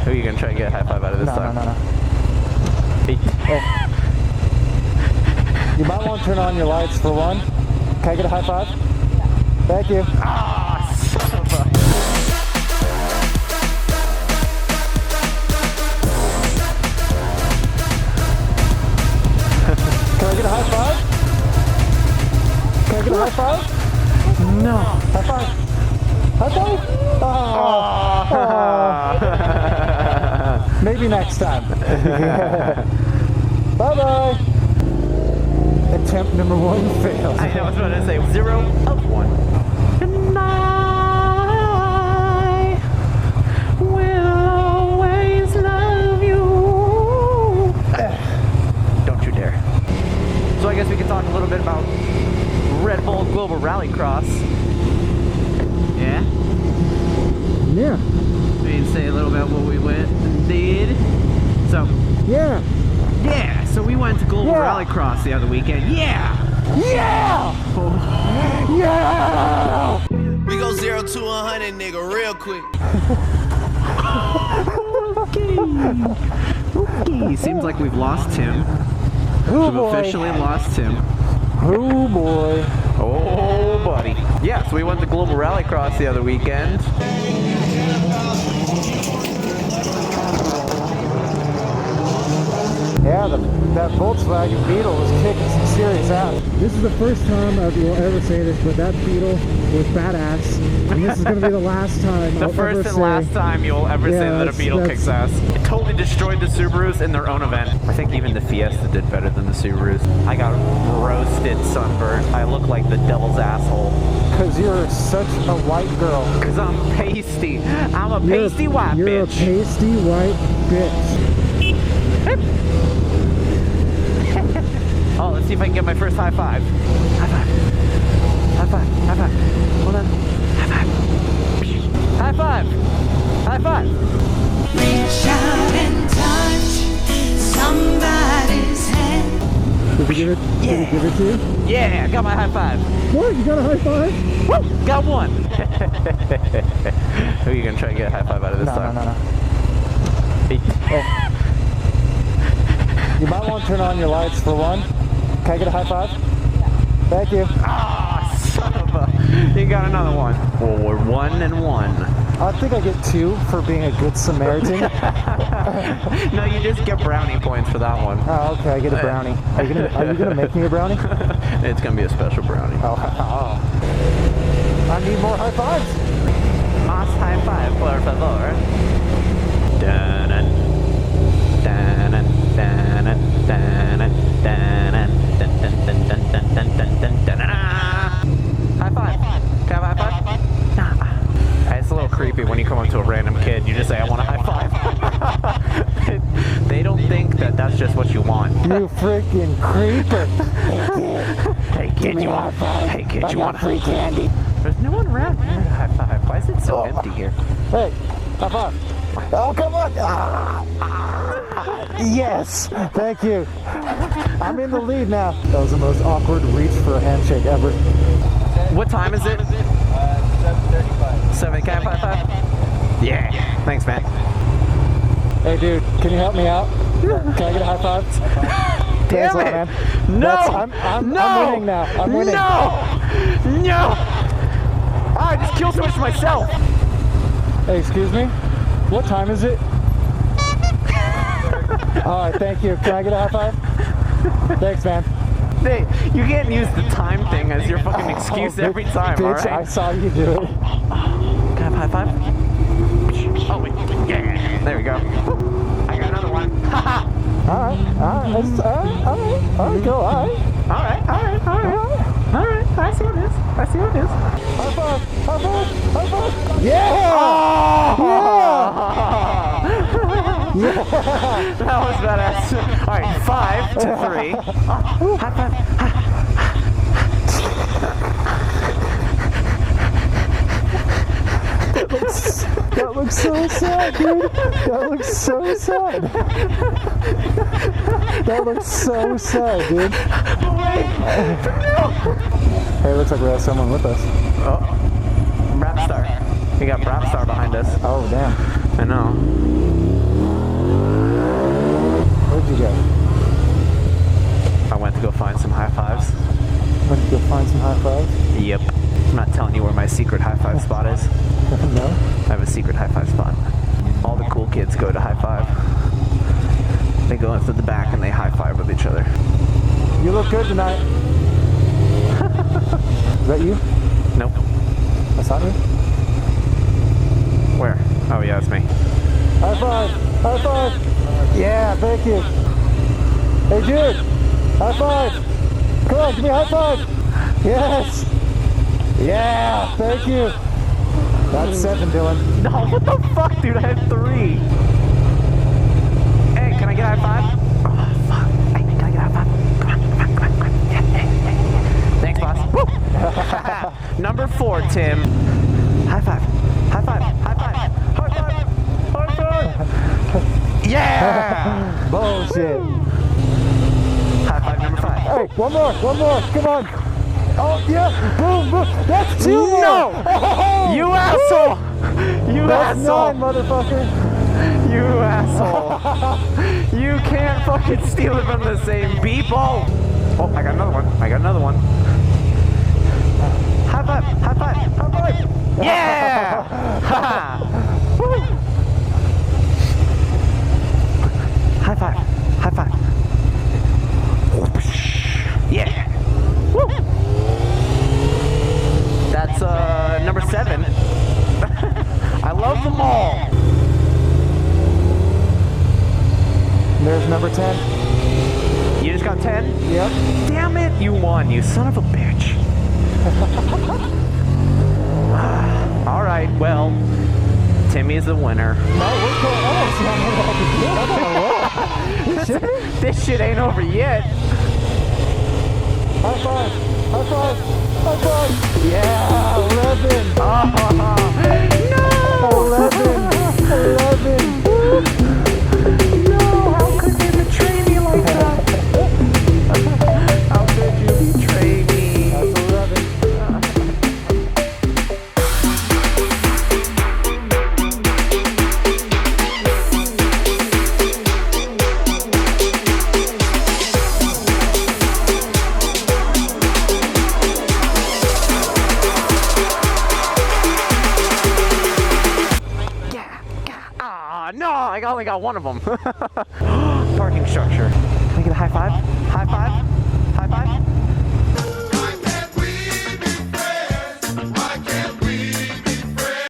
Who are you gonna try to get a high five out of this time? No. Hey. You might want to turn on your lights for one. Can I get a high five? Thank you. Ah, son of a... Can I get a high five? Can I get a high five? No. High five. High five? Oh. Maybe next time. Bye-bye. Attempt number 1 failed. I know, I was about to say 0 of 1. And I will always love you. Don't you dare. So I guess we can talk a little bit about Red Bull Global Rallycross. Yeah? Yeah. We can say a little bit what we went and did. So, Yeah. yeah, so we went to Global Rallycross the other weekend. Yeah! Yeah! Yeah! We go 0 to 100, nigga, real quick. Okay. Seems like we've lost Tim. Oh, We've officially lost Tim. Oh boy. Oh, buddy. Yeah, so we went to Global Rallycross the other weekend. Yeah, that Volkswagen Beetle was kicking some serious ass. This is the first time I will ever say this, but that Beetle was badass. And this is going to be the last time The first and last time you'll ever say that a Beetle kicks ass. It totally destroyed the Subarus in their own event. I think even the Fiesta did better than the Subarus. I got roasted sunburnt. I look like the devil's asshole. Because you're such a white girl. Because I'm pasty. I'm a pasty white bitch. You're a pasty white bitch. Oh, let's see if I can get my first high five. High five. High five. High five. Hold on. High five. High five. High five. Reach out and touch somebody's hand. Did we give it? Yeah. Did we give it to you? Yeah, I got my high five. What? You got a high five? Woo! Got one. Who are you gonna try to get a high five out of this time? No. Hey. You might want to turn on your lights for one. Can I get a high five? Thank you. Ah, son of a... You got another one. Well, we're 1 and 1. I think I get 2 for being a good Samaritan. No, you just get brownie points for that one. Oh, okay, I get a brownie. Are you gonna make me a brownie? It's gonna be a special brownie. Oh. I need more high fives. Mas high five, por favor. Dun-dun. Dun-dun. Dun-dun. Dun-dun. Dun-dun. High five. Can I have a high five? Nah. It's a little creepy when you come up to a random kid. You just say, I want a high five. They don't think that that's just what you want. You freaking creeper. Hey kid, you want a high five? Hey kid, you want free candy? There's no one around here to high five. Why is it so empty here? Hey, high five. Oh, come on. Yes, thank you. I'm in the lead now. That was the most awkward reach for a handshake ever. What time is it? 7:35. 7. Can I have high five? Yeah. Thanks, man. Hey, dude, can you help me out? Can I get a high five? Thanks a lot, man. No! I'm winning now. I'm winning. No! I just killed so much myself. Hey, excuse me? What time is it? Alright, thank you. Can I get a high five? Thanks, man. Hey, you can't use the time thing as your fucking excuse every time, bitch, alright? I saw you do it. Can I have a high five? Oh, wait. Yeah. There we go. I got another one. Haha. Alright, go, alright. Alright. I see what it is. High five. Yeah! Yeah! That was badass. Alright, 5 to 3. Oh, high five. That looks so sad, dude. That looks so sad. That looks so sad, dude. No. Hey, it looks like we have someone with us. Oh, rap star. We got Brap Star behind us. Oh, damn. I know. Where'd you go? I went to go find some high fives. Went to go find some high fives? Yep. I'm not telling you where my secret high five spot is. No? I have a secret high five spot. All the cool kids go to high five. They go into the back and they high five with each other. You look good tonight. Is that you? Nope. That's not you? Where? Oh yeah, that's me. High five! High five! Yeah, thank you. Hey dude! High five! Come on, give me a high five! Yes! Yeah, thank you! That's 7, Dylan. No, what the fuck, dude? I had 3. Hey, can I get a high five? Oh, fuck. Hey, can I get a high five? Come on, come on, come on, come on. Yeah, yeah, yeah, yeah. Thanks, boss. Woo! Number 4, Tim. High five. High five. High five. High five. High five. Yeah! Bullshit. High five number 5. Hey, one more, come on. Oh, yeah, boom, boom. That's 2 more. No! Oh, You asshole! You that's asshole! 9, motherfucker. You asshole! You can't fucking steal it from the same people! Oh, I got another one. I got another one. High five! High five! High five! Yeah! Ha! Woo! High five! High five! Yeah! Woo! That's number 7. I love them all. There's number 10. You just got 10? Yep. Damn it, you won, you son of a bitch. All right, well, Timmy's the winner. No, what's going on? This shit ain't over yet. High five! High five! High five! Yeah! 11! No! 11! No, how could you betray me like that? How could you betray me? That's 11. No, I only got one of them. Parking structure. Can I get a high five? High five? High five?